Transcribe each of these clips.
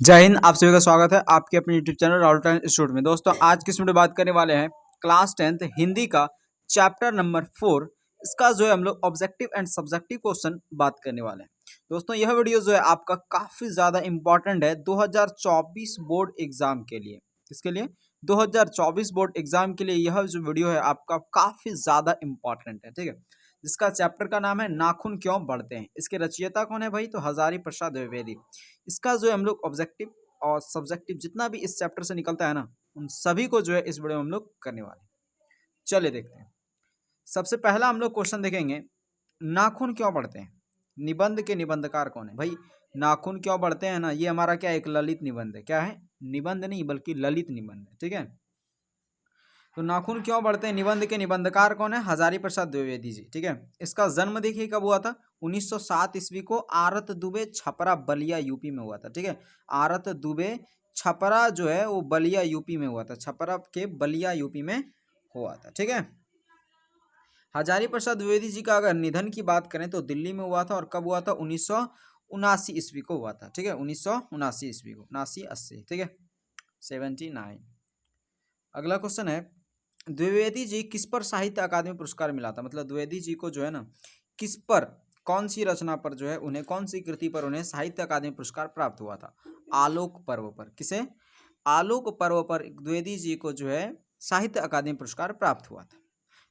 जय हिंद। आप सभी का स्वागत है आपके अपने YouTube channel Rahul time institute में। दोस्तों आज की वीडियो बात करने वाले हैं क्लास 10th हिंदी का चैप्टर नंबर 4। इसका जो है हम लोग ऑब्जेक्टिव एंड सब्जेक्टिव क्वेश्चन बात करने वाले हैं। दोस्तों यह वीडियो जो है आपका काफी ज्यादा इंपॉर्टेंट है 2024 बोर्ड एग्जाम के लिए। किसके लिए? 2024 बोर्ड एग्जाम के लिए यह जो वीडियो है आपका काफी ज्यादा इंपॉर्टेंट है। ठीक है, जिसका चैप्टर का नाम है नाखून क्यों बढ़ते हैं। इसके रचयिता कौन है भाई? तो हजारी प्रसाद द्विवेदी। इसका जो है हम लोग ऑब्जेक्टिव और सब्जेक्टिव जितना भी इस चैप्टर से निकलता है ना, उन सभी को जो है इस वीडियो में हम लोग करने वाले हैं। चलिए देखते हैं। सबसे पहला हम लोग क्वेश्चन देखेंगे, नाखून क्यों बढ़ते हैं। निबंध के निबंधकार कौन है भाई? नाखून क्यों बढ़ते हैं ना, ये हमारा क्या एक ललित निबंध है। क्या है? निबंध नहीं बल्कि ललित निबंध है। ठीक है, तो नाखून क्यों बढ़ते हैं निबंध के निबंधकार कौन है? हजारी प्रसाद द्विवेदी जी। ठीक है, इसका जन्म देखिए कब हुआ था? 1907 ईस्वी को आरत दुबे छपरा बलिया यूपी में हुआ था। ठीक है, आरत दुबे छपरा जो है वो बलिया यूपी में हुआ था। छपरा के बलिया यूपी में हुआ था। ठीक है, हजारी प्रसाद द्विवेदी जी का अगर निधन की बात करें तो दिल्ली में हुआ था। और कब हुआ था? 1979 ईस्वी को हुआ था। ठीक है, 1979 ईस्वी को, 79 80। ठीक है, 79। अगला क्वेश्चन है, द्विवेदी जी किस पर साहित्य अकादमी पुरस्कार मिला था। मतलब द्विवेदी जी को जो है ना किस पर, कौन सी रचना पर जो है उन्हें, कौन सी कृति पर उन्हें साहित्य अकादमी पुरस्कार प्राप्त हुआ था? आलोक पर्व पर। किसे? आलोक पर्व पर द्विवेदी जी को जो है साहित्य अकादमी पुरस्कार प्राप्त हुआ था।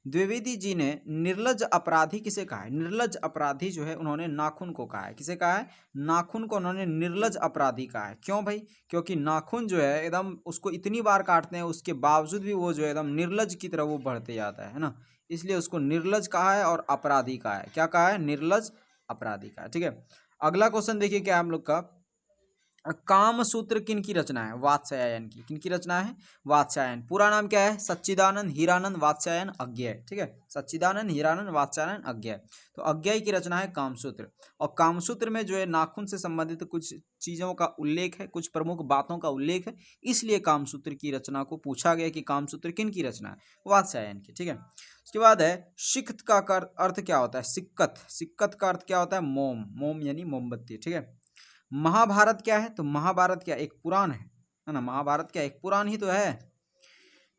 द्विवेदी जी ने निर्लज अपराधी किसे कहा है? निर्लज अपराधी जो है उन्होंने नाखून को कहा है। किसे कहा है? नाखून को उन्होंने निर्लज अपराधी कहा है। क्यों भाई? क्योंकि नाखून जो है एकदम उसको इतनी बार काटते हैं उसके बावजूद भी वो जो है एकदम निर्लज की तरह वो बढ़ते जाता है ना, इसलिए उसको निर्लज कहा है और अपराधी कहा है। क्या कहा है? निर्लज अपराधी कहा है। ठीक है, अगला क्वेश्चन देखिए क्या हम लोग का, काम सूत्र किन की रचना है? वात्स्यायन की। किन की रचना है? वात्स्यायन। पूरा नाम क्या है? सच्चिदानंद हीरानंद वात्स्यायन अज्ञेय। ठीक है, सच्चिदानंद हीरानंद वात्स्यायन अज्ञेय। तो अज्ञेय की रचना है कामसूत्र। और कामसूत्र में जो है नाखून से संबंधित कुछ चीजों का उल्लेख है, कुछ प्रमुख बातों का उल्लेख है, इसलिए कामसूत्र की रचना को पूछा गया कि कामसूत्र किन की रचना है? वात्स्यायन की। ठीक है, उसके बाद है सिक्कत का अर्थ क्या होता है? सिक्कत। सिक्कत का अर्थ क्या होता है? मोम। मोम यानी मोमबत्ती। ठीक है, महाभारत क्या है? तो महाभारत क्या एक पुराण है ना। महाभारत क्या एक पुराण ही तो है।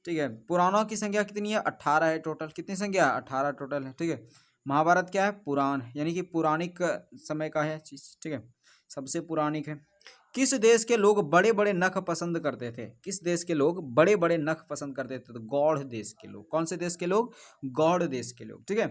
ठीक है, पुराणों की संख्या कितनी है? 18 है टोटल। कितनी संख्या? 18 टोटल है। ठीक है, महाभारत क्या है? पुराण, यानी कि पौराणिक समय का है चीज। ठीक है, सबसे पौराणिक है। किस देश के लोग बड़े बड़े नख पसंद करते थे? किस देश के लोग बड़े बड़े नख पसंद करते थे? तो गौड़ देश के लोग। कौन से देश के लोग? गौड़ देश के लोग। ठीक है,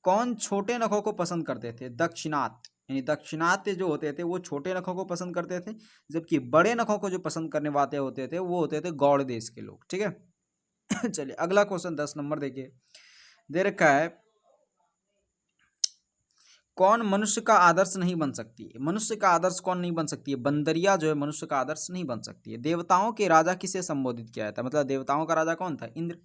कौन छोटे नखों को पसंद करते थे? दक्षिणात, यानी दक्षिणात्य जो होते थे वो छोटे नखों को पसंद करते थे, जबकि बड़े नखों को जो पसंद करने वाले होते थे वो होते थे गौड़ देश के लोग। ठीक है चलिए अगला क्वेश्चन 10 नंबर देखिए, दे रखा है, कौन मनुष्य का आदर्श नहीं बन सकती है? मनुष्य का आदर्श कौन नहीं बन सकती है? बंदरिया जो है मनुष्य का आदर्श नहीं बन सकती है। देवताओं के राजा किसे संबोधित किया जाता है? मतलब देवताओं का राजा कौन था? इंद्र।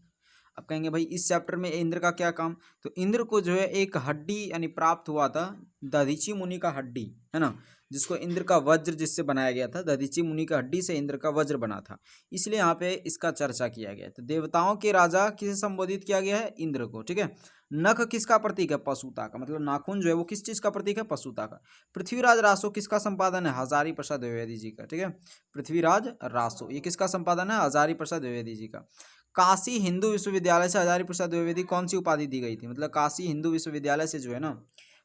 अब कहेंगे भाई इस चैप्टर में इंद्र का क्या काम? तो इंद्र को जो है एक हड्डी यानी प्राप्त हुआ था, दधीची मुनि का हड्डी है ना, जिसको इंद्र का वज्र जिससे बनाया गया था, दधीची मुनि का हड्डी से इंद्र का वज्र बना था, इसलिए यहाँ पे इसका चर्चा किया गया। तो देवताओं के राजा किसे संबोधित किया गया है? इंद्र को। ठीक है, नख किसका प्रतीक है? पशुता का। मतलब नाखून जो है वो किस चीज का प्रतीक है? पशुता का। पृथ्वीराज रासो किसका संपादन है? हजारी प्रसाद द्विवेदी जी का। ठीक है, पृथ्वीराज रासो ये किसका संपादन है? हजारी प्रसाद द्विवेदी जी का। काशी हिंदू विश्वविद्यालय से हजारी प्रसाद द्विवेदी कौन सी उपाधि दी गई थी? मतलब काशी हिंदू विश्वविद्यालय से जो है ना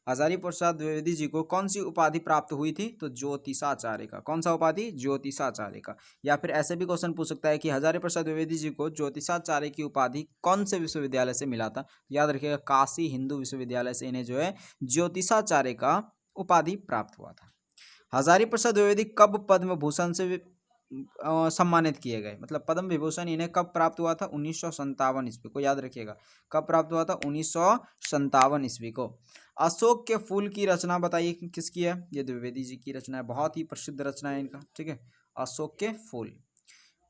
हजारी प्रसाद द्विवेदी जी को कौन सी उपाधि प्राप्त हुई थी? तो ज्योतिषाचार्य का। कौन सा उपाधि? ज्योतिषाचार्य का। या फिर ऐसे भी क्वेश्चन पूछ सकता है कि हजारी प्रसाद द्विवेदी जी को ज्योतिषाचार्य की उपाधि कौन से विश्वविद्यालय से मिला था? याद रखिएगा काशी हिंदू विश्वविद्यालय से इन्हें जो है ज्योतिषाचार्य का उपाधि प्राप्त हुआ था। हजारी प्रसाद द्विवेदी कब पद्म भूषण से सम्मानित किए गए? मतलब पद्म विभूषण इन्हें कब प्राप्त हुआ था? 1957 ईस्वी को। याद रखिएगा कब प्राप्त हुआ था? 1957 ईस्वी को। अशोक के फूल की रचना बताइए किसकी है? ये द्विवेदी जी की रचना है, बहुत ही प्रसिद्ध रचना है इनका। ठीक है, अशोक के फूल।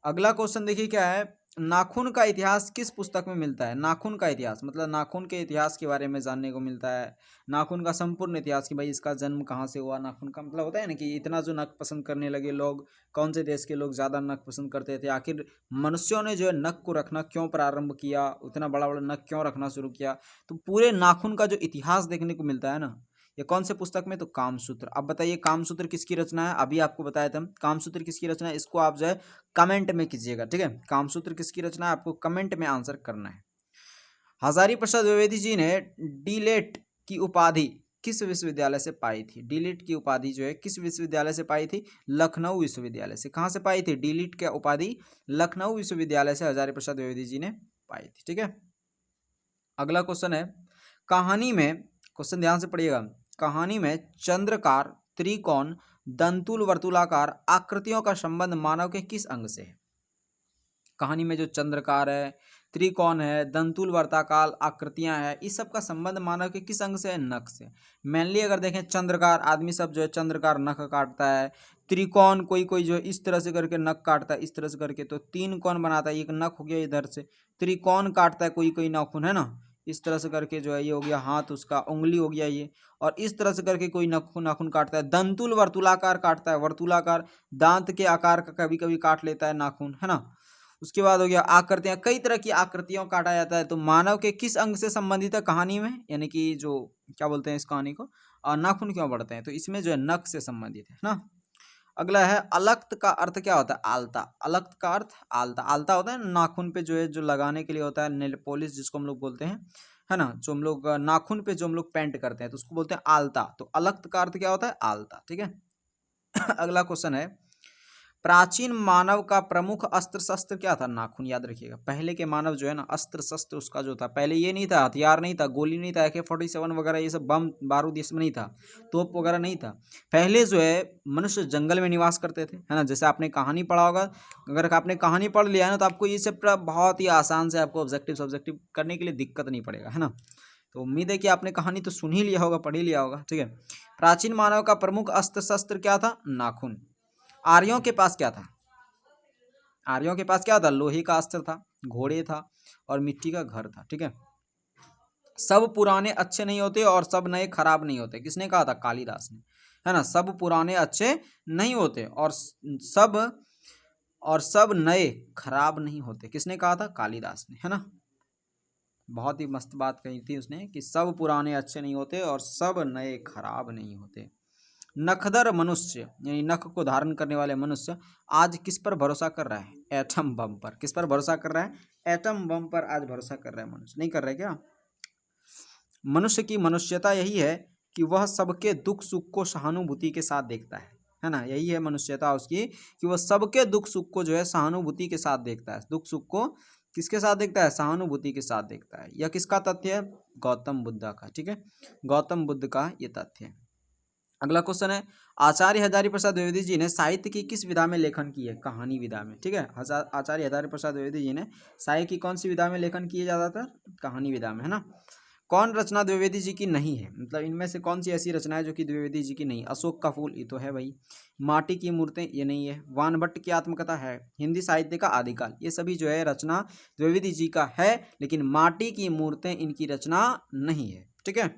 अगला क्वेश्चन देखिए क्या है, नाखून का इतिहास किस पुस्तक में मिलता है? नाखून का इतिहास मतलब नाखून के इतिहास के बारे में जानने को मिलता है। नाखून का संपूर्ण इतिहास कि भाई इसका जन्म कहाँ से हुआ। नाखून का मतलब होता है ना कि इतना जो नख पसंद करने लगे लोग, कौन से देश के लोग ज़्यादा नख पसंद करते थे, आखिर मनुष्यों ने जो है नख को रखना क्यों प्रारंभ किया, उतना बड़ा बड़ा नख क्यों रखना शुरू किया। तो पूरे नाखून का जो इतिहास देखने को मिलता है ना, ये कौन से पुस्तक में? तो कामसूत्र। अब बताइए कामसूत्र किसकी रचना है? अभी आपको बताया था कामसूत्र किसकी रचना है, इसको आप जो है कमेंट में कीजिएगा, ठीक है। कामसूत्र किसकी रचना है आपको कमेंट में आंसर करना है। हजारी प्रसाद द्विवेदी जी ने डीलेट की उपाधि किस विश्वविद्यालय से पाई थी? डीलिट की उपाधि जो है किस विश्वविद्यालय से पाई थी? लखनऊ विश्वविद्यालय से। कहाँ से पाई थी डीलिट की उपाधि? लखनऊ विश्वविद्यालय से हजारी प्रसाद द्विवेदी जी ने पाई थी, ठीक है। अगला क्वेश्चन है, कहानी में, क्वेश्चन ध्यान से पढ़िएगा, कहानी में चंद्रकार, त्रिकोण, दंतुल, वर्तुलाकार आकृतियों का संबंध मानव के किस अंग से है? कहानी में जो चंद्रकार है, त्रिकोण है, दंतुल, वर्ताकार आकृतियां हैं, इस सब का संबंध मानव के किस अंग से है? नख से। मेनली अगर देखें चंद्रकार, आदमी सब जो है चंद्रकार नख काटता है। त्रिकोण कोई कोई जो है इस तरह से करके नख काटता है, इस तरह से करके, तो तीन कोण बनाता है, एक नख हो गया इधर से। त्रिकोण काटता है कोई कोई नाखून, है ना, इस तरह से करके जो है ये हो गया हाथ, उसका उंगली हो गया ये, और इस तरह से करके कोई नाखून नाखून काटता है। दंतुल वर्तुलाकार काटता है, वर्तुलाकार दांत के आकार का कभी कभी काट लेता है नाखून, है ना। उसके बाद हो गया आकृतियां, कई तरह की आकृतियों काटा जाता है। तो मानव के किस अंग से संबंधित है कहानी में, यानी कि जो क्या बोलते हैं इस कहानी को, नाखून क्यों बढ़ते हैं, तो इसमें जो है नख से संबंधित है ना। अगला है, अलक्त का अर्थ क्या होता है? आलता। अलक्त का अर्थ आलता। आलता होता है नाखून पे जो है जो लगाने के लिए होता है, नेल पॉलिश जिसको हम लोग बोलते हैं, है ना, जो हम लोग नाखून पे जो हम लोग पेंट करते हैं तो उसको बोलते हैं आलता। तो अलक्त का अर्थ क्या होता है? आलता, ठीक है। अगला क्वेश्चन है, प्राचीन मानव का प्रमुख अस्त्र शस्त्र क्या था? नाखून। याद रखिएगा, पहले के मानव जो है ना, अस्त्र शस्त्र उसका जो था, पहले ये नहीं था, हथियार नहीं था, गोली नहीं था, AK-47 वगैरह ये सब बम बारूद इसमें नहीं था, तोप वगैरह नहीं था। पहले जो है मनुष्य जंगल में निवास करते थे, है ना। जैसे आपने कहानी पढ़ा होगा, अगर आपने कहानी पढ़ लिया है ना तो आपको ये चैप्टर बहुत ही आसान से आपको ऑब्जेक्टिव सब्जेक्टिव करने के लिए दिक्कत नहीं पड़ेगा, है ना। तो उम्मीद है कि आपने कहानी तो सुन ही लिया होगा, पढ़ ही लिया होगा, ठीक है। प्राचीन मानव का प्रमुख अस्त्र शस्त्र क्या था? नाखून। आर्यों के पास क्या था? आर्यों के पास क्या था? लोहे का अस्त्र था, घोड़े था, और मिट्टी का घर था, ठीक है। सब पुराने अच्छे नहीं होते और सब नए खराब नहीं होते, किसने कहा था? कालिदास ने, है ना। सब पुराने अच्छे नहीं होते और सब नए खराब नहीं होते, किसने कहा था? कालिदास ने, है ना। बहुत ही मस्त बात कही थी उसने कि सब पुराने अच्छे नहीं होते और सब नए खराब नहीं होते। नखदर मनुष्य, यानी नख को धारण करने वाले मनुष्य आज किस पर भरोसा कर रहा है? एटम बम पर। किस पर भरोसा कर रहा है? एटम बम पर आज भरोसा कर रहा है मनुष्य। नहीं कर रहा है क्या? मनुष्य की मनुष्यता यही है कि वह सबके दुख सुख को सहानुभूति के साथ देखता है ना। यही है मनुष्यता उसकी कि वह सबके दुख सुख को जो है सहानुभूति के साथ देखता है। दुख सुख को किसके साथ देखता है? सहानुभूति के साथ देखता है। यह किसका तथ्य है? गौतम बुद्ध का, ठीक है। गौतम बुद्ध का ये तथ्य है। अगला क्वेश्चन है, आचार्य हजारी प्रसाद द्विवेदी जी ने साहित्य की किस विधा में लेखन की है? कहानी विधा में, ठीक है। आचार्य हजारी प्रसाद द्विवेदी जी ने साहित्य की कौन सी विधा में लेखन किए ज्यादातर? कहानी विधा में, है ना। कौन रचना द्विवेदी जी की नहीं है? मतलब इनमें से कौन सी ऐसी रचना है जो कि द्विवेदी जी की नहीं? अशोक का फूल, ये तो है भाई। माटी की मूर्तें, ये नहीं है। वानभट्ट की आत्मकथा है। हिंदी साहित्य का आदिकाल, ये सभी जो है रचना द्विवेदी जी का है, लेकिन माटी की मूर्तें इनकी रचना नहीं है, ठीक है।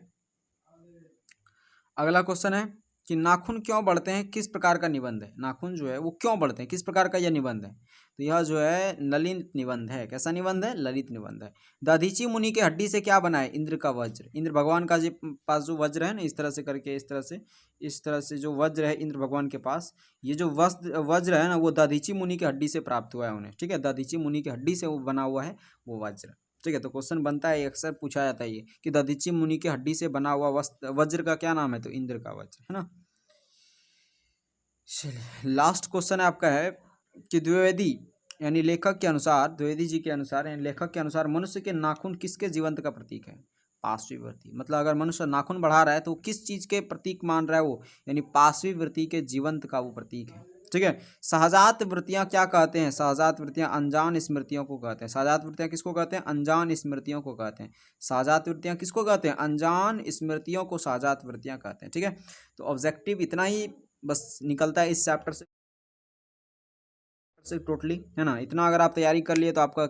अगला क्वेश्चन है कि नाखून क्यों बढ़ते हैं, किस प्रकार का निबंध है? नाखून जो है वो क्यों बढ़ते हैं, किस प्रकार का यह निबंध है? तो यह जो है ललित निबंध है। कैसा निबंध है? ललित निबंध है। दधीची मुनि के हड्डी से क्या बना है? इंद्र का वज्र। इंद्र भगवान का जो पास जो वज्र है ना, इस तरह से करके, इस तरह से जो वज्र है इंद्र भगवान के पास, ये जो वज्र है ना, वो दधीची मुनि की हड्डी से प्राप्त हुआ है उन्हें, ठीक है। दधीची मुनि की हड्डी से वो बना हुआ है वो वज्र, ठीक है। तो क्वेश्चन बनता है, अक्सर पूछा जाता है ये कि दधीची मुनि की हड्डी से बना हुआ वज्र का क्या नाम है? तो इंद्र का वज्र, है ना। चलिए, लास्ट क्वेश्चन आपका है कि द्विवेदी यानी लेखक के अनुसार, द्विवेदी जी के अनुसार यानी लेखक के अनुसार, मनुष्य के नाखून किसके जीवंत का प्रतीक है? पांचवी वृत्ति। मतलब अगर मनुष्य नाखून बढ़ा रहा है तो किस चीज के प्रतीक मान रहा है वो? यानी पांचवी वृत्ति के जीवंत का वो प्रतीक है, ठीक है। सहजात वृत्तियां क्या कहते हैं? सहजात वृत्तियां अनजान स्मृतियों को कहते हैं। सहजात वृत्तियां किसको कहते हैं? अनजान स्मृतियों को कहते हैं। सहजात वृत्तियां किसको कहते हैं? अनजान स्मृतियों को सहजात वृत्तियां कहते हैं, ठीक है। तो ऑब्जेक्टिव इतना ही बस निकलता है इस चैप्टर से टोटली, है ना। इतना अगर आप तैयारी कर लिए तो आपका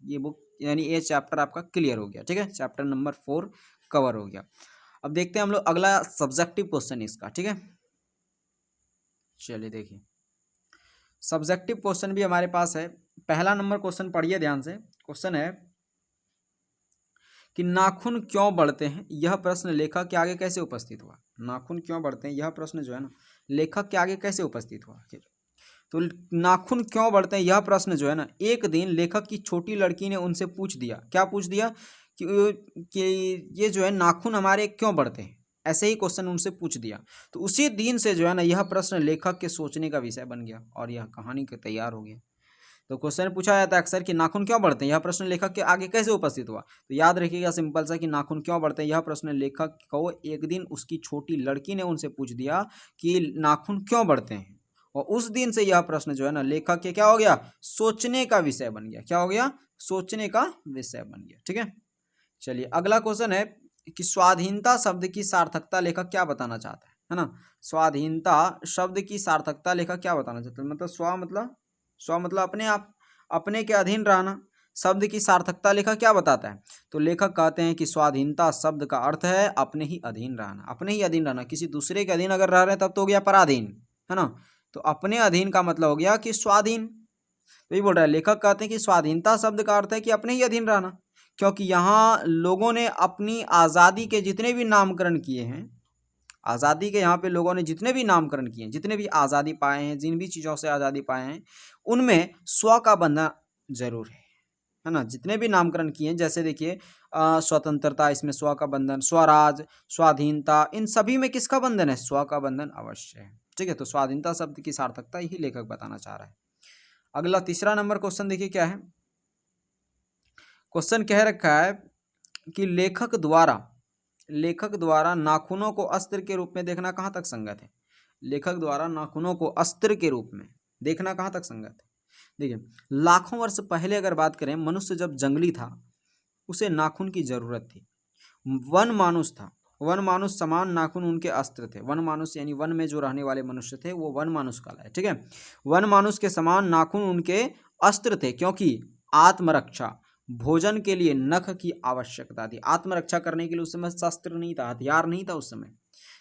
ये बुक यानी ये चैप्टर आपका क्लियर हो गया, ठीक है। चैप्टर नंबर 4 कवर हो गया। अब देखते हैं हम लोग अगला सब्जेक्टिव क्वेश्चन इसका, ठीक है। चलिए देखिए, सब्जेक्टिव क्वेश्चन भी हमारे पास है। पहला नंबर क्वेश्चन पढ़िए ध्यान से। क्वेश्चन है कि नाखून क्यों बढ़ते हैं, यह प्रश्न लेखक के आगे कैसे उपस्थित हुआ। नाखून क्यों बढ़ते हैं, यह प्रश्न जो है ना लेखक के आगे कैसे उपस्थित हुआ। तो नाखून क्यों बढ़ते हैं यह प्रश्न जो है ना एक दिन लेखक की छोटी लड़की ने उनसे पूछ दिया। क्या पूछ दिया कि ये जो है नाखून हमारे क्यों बढ़ते हैं, ऐसे ही क्वेश्चन उनसे पूछ दिया। तो उसी दिन से जो है ना यह प्रश्न लेखक के सोचने का विषय बन गया और यह कहानी के तैयार हो गया। तो क्वेश्चन पूछा जाता है अक्सर कि नाखून क्यों बढ़ते हैं, यह प्रश्न लेखक के आगे कैसे उपस्थित हुआ। तो याद रखिएगा सिंपल सा कि नाखून क्यों बढ़ते हैं, यह प्रश्न लेखक को एक दिन उसकी छोटी लड़की ने उनसे पूछ दिया कि नाखून क्यों बढ़ते हैं, और उस दिन से यह प्रश्न जो है ना लेखक के क्या हो गया, सोचने का विषय बन गया। क्या हो गया, सोचने का विषय बन गया। ठीक है, चलिए अगला क्वेश्चन है कि स्वाधीनता शब्द की सार्थकता लेखक क्या बताना चाहता है ना। स्वाधीनता शब्द की सार्थकता लेखक क्या बताना चाहता है, मतलब स्व मतलब अपने आप, अपने के अधीन रहना। शब्द की सार्थकता लेखक क्या बताता है, तो लेखक कहते हैं कि स्वाधीनता शब्द का अर्थ है अपने ही अधीन रहना। अपने ही अधीन रहना, किसी दूसरे के अधीन अगर रह रहे हैं तब तो हो गया पराधीन, है ना। तो अपने अधीन का मतलब हो गया कि स्वाधीन। तो ये बोल रहा है, लेखक कहते हैं कि स्वाधीनता शब्द का अर्थ है कि अपने ही अधीन रहना, क्योंकि यहाँ लोगों ने अपनी आज़ादी के जितने भी नामकरण किए हैं, आज़ादी के यहाँ पे लोगों ने जितने भी नामकरण किए हैं, जितने भी आज़ादी पाए हैं, जिन भी चीज़ों से आज़ादी पाए हैं, उनमें स्व का बंधन जरूर है ना। जितने भी नामकरण किए हैं, जैसे देखिए स्वतंत्रता, इसमें स्व का बंधन, स्वराज, स्वाधीनता, इन सभी में किसका बंधन है, स्व का बंधन अवश्य है। ठीक है, तो स्वाधीनता शब्द की सार्थकता यही लेखक बताना चाह रहा है। अगला तीसरा नंबर क्वेश्चन देखिए क्या है। क्वेश्चन कह रखा है कि लेखक द्वारा नाखूनों को अस्त्र के रूप में देखना कहाँ तक संगत है। लेखक द्वारा नाखूनों को अस्त्र के रूप में देखना कहाँ तक संगत है। देखिए, लाखों वर्ष पहले अगर बात करें, मनुष्य जब जंगली था उसे नाखून की जरूरत थी। वन मानुष था, वन मानुष समान नाखून उनके अस्त्र थे। वन मानुष यानी वन में जो रहने वाले मनुष्य थे वो वन मानुष कहलाए। ठीक है, वन मानुष के समान नाखून उनके अस्त्र थे, क्योंकि आत्मरक्षा, भोजन के लिए नख की आवश्यकता थी। आत्मरक्षा करने के लिए उस समय शस्त्र नहीं था, हथियार नहीं था उस समय,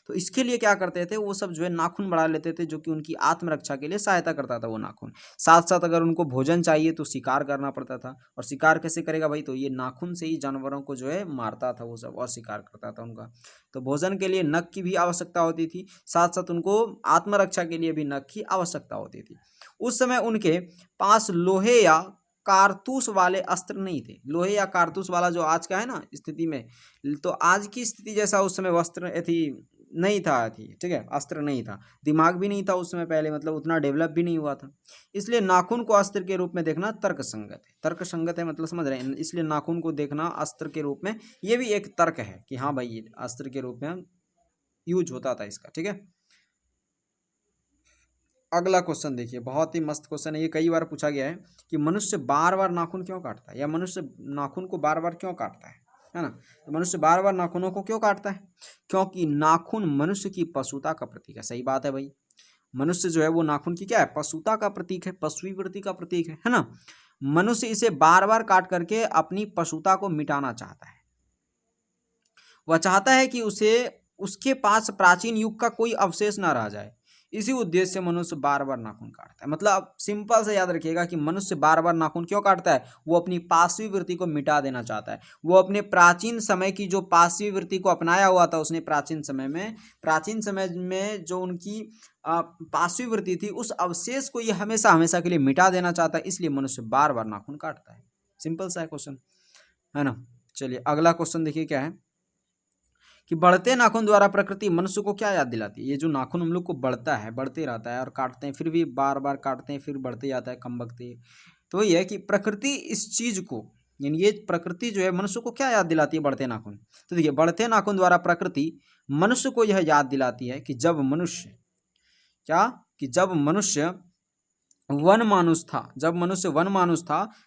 तो इसके लिए क्या करते थे वो सब जो है नाखून बढ़ा लेते थे, जो कि उनकी आत्मरक्षा के लिए सहायता करता था वो नाखून। साथ साथ अगर उनको भोजन चाहिए तो शिकार करना पड़ता था, और शिकार कैसे करेगा भाई, तो ये नाखून से ही जानवरों को जो है मारता था वो सब और शिकार करता था उनका। तो भोजन के लिए नख की भी आवश्यकता होती थी, साथ साथ उनको आत्मरक्षा के लिए भी नख की आवश्यकता होती थी। उस समय उनके पास लोहे या कारतूस वाले अस्त्र नहीं थे। लोहे या कारतूस वाला जो आज का है ना स्थिति में, तो आज की स्थिति जैसा उस समय वस्त्र थी नहीं था थी। ठीक है, अस्त्र नहीं था, दिमाग भी नहीं था उस समय पहले, मतलब उतना डेवलप भी नहीं हुआ था। इसलिए नाखून को अस्त्र के रूप में देखना तर्क संगत है। तर्क संगत है मतलब समझ रहे हैं, इसलिए नाखून को देखना अस्त्र के रूप में, ये भी एक तर्क है कि हाँ भाई ये अस्त्र के रूप में यूज होता था इसका। ठीक है, अगला क्वेश्चन देखिए, बहुत ही मस्त क्वेश्चन है ये, कई बार पूछा गया है कि मनुष्य बार बार नाखून क्यों काटता है, या मनुष्य नाखून को बार बार क्यों काटता है ना। तो मनुष्य बार बार नाखूनों को क्यों काटता है, क्योंकि नाखून मनुष्य की पशुता का प्रतीक है। सही बात है भाई, मनुष्य जो है वो नाखून की क्या है, पशुता का प्रतीक है, पशुवी वृत्ति का प्रतीक है ना। मनुष्य इसे बार बार काट करके अपनी पशुता को मिटाना चाहता है। वह चाहता है कि उसके पास प्राचीन युग का कोई अवशेष ना रह जाए। इसी उद्देश्य से मनुष्य बार बार नाखून काटता है। मतलब सिंपल से याद रखिएगा कि मनुष्य बार बार नाखून क्यों काटता है, वो अपनी पाशवी वृत्ति को मिटा देना चाहता है। वो अपने प्राचीन समय की जो पाशवी वृत्ति को अपनाया हुआ था उसने प्राचीन समय में जो उनकी पाशवी वृत्ति थी, उस अवशेष को ये हमेशा हमेशा के लिए मिटा देना चाहता है, इसलिए मनुष्य बार बार नाखून काटता है। सिंपल सा क्वेश्चन है ना। चलिए अगला क्वेश्चन देखिए क्या है कि बढ़ते नाखून द्वारा प्रकृति मनुष्य को क्या याद दिलाती है। ये जो नाखून हम लोग को बढ़ता है, बढ़ते रहता है और काटते हैं, फिर भी बार बार काटते हैं, फिर बढ़ते जाता है कम बखते। तो ये है कि प्रकृति इस चीज को, यानी ये प्रकृति जो है मनुष्य को क्या याद दिलाती है, बढ़ते नाखून। तो देखिए, बढ़ते नाखून द्वारा प्रकृति मनुष्य को यह याद दिलाती है कि जब मनुष्य वन मानुष था,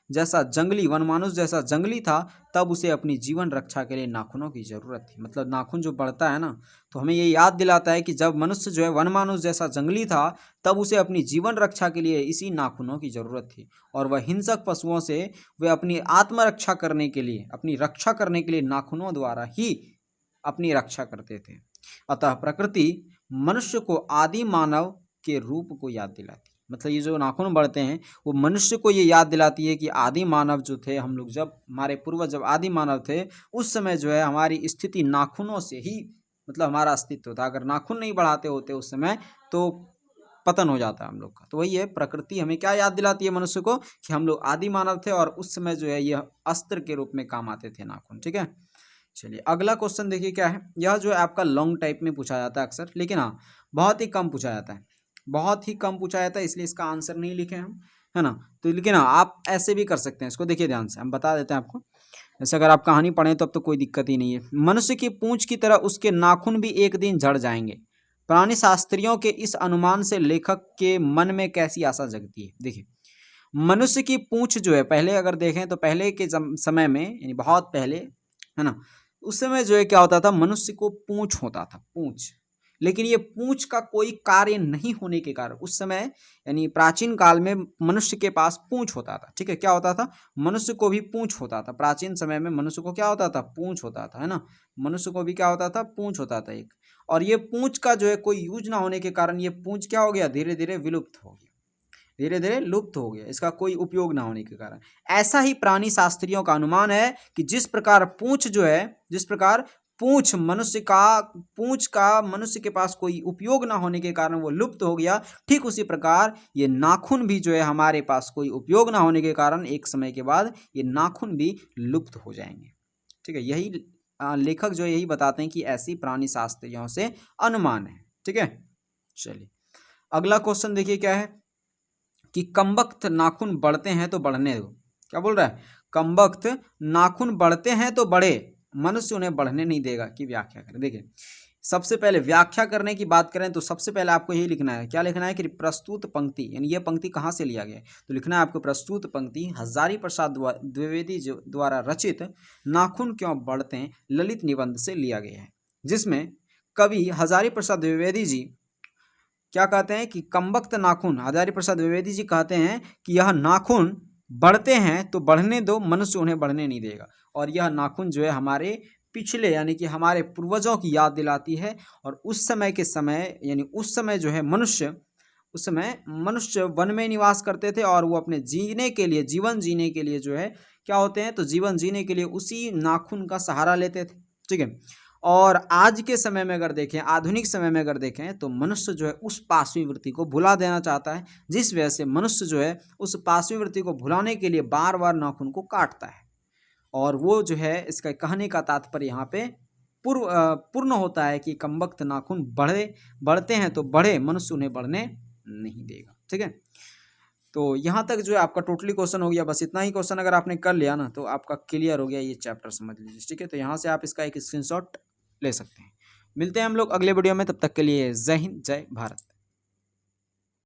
जैसा जंगली वन मानुष जैसा जंगली था, तब उसे अपनी जीवन रक्षा के लिए नाखूनों की जरूरत थी। मतलब नाखून जो बढ़ता है ना, तो हमें ये याद दिलाता है कि जब मनुष्य जो है वन मानुष जैसा जंगली था, तब उसे अपनी जीवन रक्षा के लिए इसी नाखूनों की जरूरत थी। और वह हिंसक पशुओं से वे अपनी आत्मरक्षा करने के लिए, अपनी रक्षा करने के लिए नाखूनों द्वारा ही अपनी रक्षा करते थे। अतः प्रकृति मनुष्य को आदि मानव के रूप को याद दिलाती है। मतलब ये जो नाखून बढ़ते हैं वो मनुष्य को ये याद दिलाती है कि आदि मानव जो थे, हम लोग जब हमारे पूर्वज जब आदि मानव थे उस समय जो है हमारी स्थिति नाखूनों से ही मतलब हमारा अस्तित्व था। अगर नाखून नहीं बढ़ाते होते उस समय तो पतन हो जाता है हम लोग का। तो वही है, प्रकृति हमें क्या याद दिलाती है मनुष्य को कि हम लोग आदि मानव थे और उस समय जो है यह अस्त्र के रूप में काम आते थे नाखून। ठीक है, चलिए अगला क्वेश्चन देखिए क्या है। यह जो है आपका लॉन्ग टाइप में पूछा जाता है अक्सर, लेकिन हाँ बहुत ही कम पूछा जाता है, बहुत ही कम पूछा जाता है, इसलिए इसका आंसर नहीं लिखे हम, है ना। तो लेकिन हाँ आप ऐसे भी कर सकते हैं इसको, देखिए ध्यान से हम बता देते हैं आपको। जैसे अगर आप कहानी पढ़ें तो अब तो कोई दिक्कत ही नहीं है। मनुष्य की पूंछ की तरह उसके नाखून भी एक दिन झड़ जाएंगे। प्राणी शास्त्रियों के इस अनुमान से लेखक के मन में कैसी आशा जगती है। देखिए मनुष्य की पूंछ जो है, पहले अगर देखें तो पहले के समय में यानी बहुत पहले, है ना, उस समय जो है क्या होता था, मनुष्य को पूंछ होता था, पूंछ। लेकिन ये पूंछ का कोई कार्य नहीं होने के कारण उस समय यानी प्राचीन काल में मनुष्य के पास पूंछ होता था। ठीक है, क्या होता था, मनुष्य को भी पूंछ होता था। प्राचीन समय में मनुष्य को क्या होता था, पूंछ होता था, है ना। मनुष्य को भी क्या होता था, पूंछ होता था एक। और ये पूंछ का जो है कोई यूज ना होने के कारण ये पूंछ क्या हो गया, धीरे धीरे विलुप्त हो गया, धीरे धीरे लुप्त हो गया, इसका कोई उपयोग ना होने के कारण। ऐसा ही प्राणी शास्त्रियों का अनुमान है कि जिस प्रकार पूंछ जो है, जिस प्रकार पूंछ का मनुष्य के पास कोई उपयोग ना होने के कारण वो लुप्त हो गया, ठीक उसी प्रकार ये नाखून भी जो है हमारे पास कोई उपयोग ना होने के कारण एक समय के बाद ये नाखून भी लुप्त हो जाएंगे। ठीक है, यही लेखक जो यही बताते हैं कि ऐसी प्राणी शास्त्रियों से अनुमान है। ठीक है, चलिए अगला क्वेश्चन देखिए क्या है कि कमबख्त नाखून बढ़ते हैं तो बढ़ने दो। क्या बोल रहा है, कमबख्त नाखून बढ़ते हैं तो बढ़े, मनुष्य उन्हें बढ़ने नहीं देगा, की व्याख्या करें। देखिए सबसे पहले व्याख्या करने की बात करें तो सबसे पहले आपको यही लिखना है, क्या लिखना है कि प्रस्तुत पंक्ति, यानी ये पंक्ति कहाँ से लिया गया है, तो लिखना है आपको प्रस्तुत पंक्ति हजारी प्रसाद द्विवेदी द्वारा रचित नाखून क्यों बढ़ते हैं ललित निबंध से लिया गया है, जिसमें कवि हजारी प्रसाद द्विवेदी जी क्या कहते हैं कि कमबख्त नाखून, हजारी प्रसाद द्विवेदी जी कहते हैं कि यह नाखून बढ़ते हैं तो बढ़ने दो, मनुष्य उन्हें बढ़ने नहीं देगा। और यह नाखून जो है हमारे पिछले यानी कि हमारे पूर्वजों की याद दिलाती है। और उस समय के समय यानी उस समय जो है उस समय मनुष्य वन में निवास करते थे और वो अपने जीने के लिए, जीवन जीने के लिए जो है क्या होते हैं, तो जीवन जीने के लिए उसी नाखून का सहारा लेते थे। ठीक है, और आज के समय में अगर देखें, आधुनिक समय में अगर देखें तो मनुष्य जो है उस पाशवी वृत्ति को भुला देना चाहता है, जिस वजह से मनुष्य जो है उस पाशवी वृत्ति को भुलाने के लिए बार बार नाखून को काटता है। और वो जो है इसका कहने का तात्पर्य यहाँ पे पूर्ण होता है कि कमबख्त नाखून बढ़ते हैं तो बढ़े, मनुष्य उन्हें बढ़ने नहीं देगा। ठीक है, तो यहाँ तक जो है आपका टोटली क्वेश्चन हो गया। बस इतना ही क्वेश्चन अगर आपने कर लिया ना तो आपका क्लियर हो गया ये चैप्टर, समझ लीजिए। ठीक है, तो यहाँ से आप इसका एक स्क्रीनशॉट ले सकते हैं। मिलते हैं हम लोग अगले वीडियो में, तब तक के लिए जय हिंद, जय भारत।